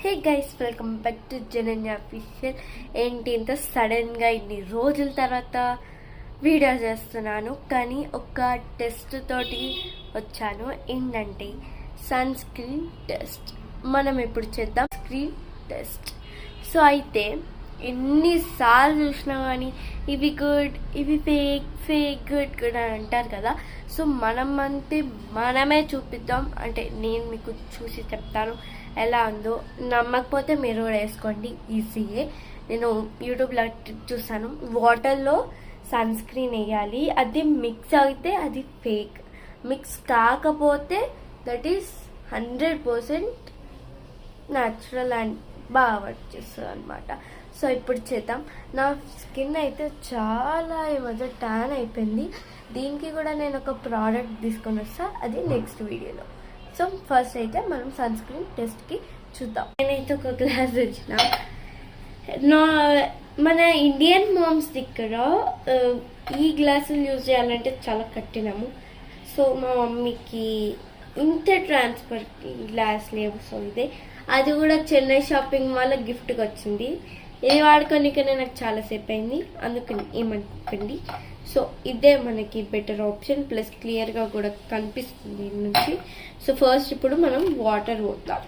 Hey guys, welcome back to Jananya official. ఏంటి ఇంత సడన్గా ఇన్ని రోజుల తర్వాత వీడియో చేస్తున్నాను, కానీ ఒక టెస్ట్ తోటి వచ్చాను. ఏంటంటే సన్ స్క్రీన్ టెస్ట్. మనం ఇప్పుడు చేద్దాం స్క్రీన్ టెస్ట్. సో అయితే ఎన్నిసార్లు చూసినా కానీ ఇవి గుడ్, ఇవి ఫేక్, ఫేక్ గుడ్ గుడ్ అని అంటారు కదా. సో మనమే చూపిద్దాం. అంటే నేను మీకు చూసి చెప్తాను ఎలా ఉందో. నమ్మకపోతే మీరు కూడా వేసుకోండి, ఈజీయే. నేను యూట్యూబ్లో చూసాను, వాటర్లో సన్ స్క్రీన్ వేయాలి, అది మిక్స్ అయితే అది ఫేక్, మిక్స్ కాకపోతే దట్ ఈస్ 100% న్యాచురల్ అండ్ బాగా వర్క్ చేస్తుంది అనమాట. సో ఇప్పుడు చేద్దాం. నా స్కిన్ అయితే చాలా ఈ మధ్య ట్యాన్ అయిపోయింది. దీనికి కూడా నేను ఒక ప్రోడక్ట్ తీసుకొని వస్తా, అది నెక్స్ట్ వీడియోలో. సో ఫస్ట్ అయితే మనం సన్ స్క్రీన్ టెస్ట్కి చూద్దాం. నేనైతే ఒక గ్లాస్ తెచ్చిన. మన ఇండియన్ మామ్స్ దగ్గర ఈ గ్లాసులు యూజ్ చేయాలంటే చాలా కఠినము. సో మా మమ్మీకి ఇంత ట్రాన్స్ఫర్ గ్లాస్ లేవు. సో ఇదే, అది కూడా చెన్నై షాపింగ్ మాల్ గిఫ్ట్గా వచ్చింది. ఇది వాడుకోనికనే నాకు చాలాసేపు అయింది, అందుకని ఏమనుకోండి. సో ఇదే మనకి బెటర్ ఆప్షన్, ప్లస్ క్లియర్గా కూడా కనిపిస్తుంది దీని నుంచి. సో ఫస్ట్ ఇప్పుడు మనం వాటర్ పోద్దాం.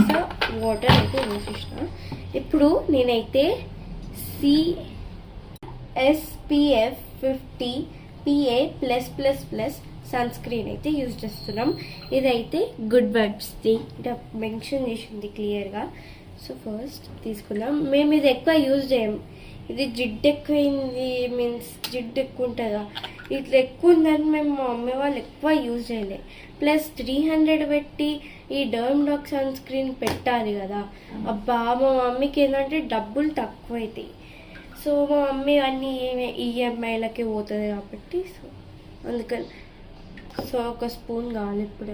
సో వాటర్ అయితే వేసేసిన. ఇప్పుడు నేనైతే SPF 50 PA+++ సన్ స్క్రీన్ అయితే యూజ్ చేస్తున్నాం. ఇదైతే గుడ్ వైబ్స్ది, ఇక్కడ మెన్షన్ చేసింది క్లియర్గా. సో ఫస్ట్ తీసుకుందాం. మేము ఇది ఎక్కువ యూజ్ చేయము, ఇది జిడ్డు ఎక్కువైంది, మీన్స్ జిడ్డు ఎక్కువ ఉంటుందా, ఇట్లా ఎక్కువ ఉందని మేము మా మమ్మీ వాళ్ళు ఎక్కువ యూజ్ చేయలే. ప్లస్ 300 పెట్టి ఈ డర్మ్ డాక్ సన్ స్క్రీన్ పెట్టాలి కదా. అబ్బా, మా మమ్మీకి ఏంటంటే డబ్బులు తక్కువ అవుతాయి. సో మా మమ్మీ అన్నీ EMIలకే పోతుంది కాబట్టి, సో అందుకని సో ఒక స్పూన్ కావాలి. ఇప్పుడే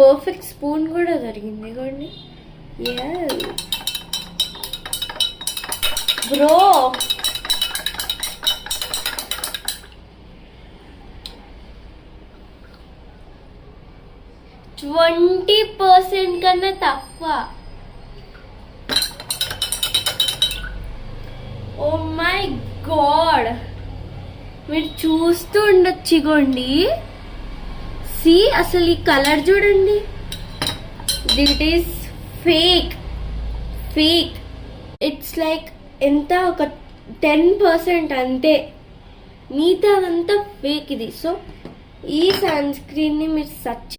పర్ఫెక్ట్ స్పూన్ కూడా జరిగింది చూడండి. బ్రో, %20 కన్నా తక్కువ. ఓ మై గాడ్, మీరు చూస్తూ ఉండొచ్చుకోండి. అసలు ఈ కలర్ చూడండి, దిట్ ఈస్ ఫేక్. ఇట్స్ లైక్ ఎంత, ఒక 10% అంతే, మిగతా అదంతా ఫేక్ ఇది. సో ఈ సన్ స్క్రీన్ని మీరు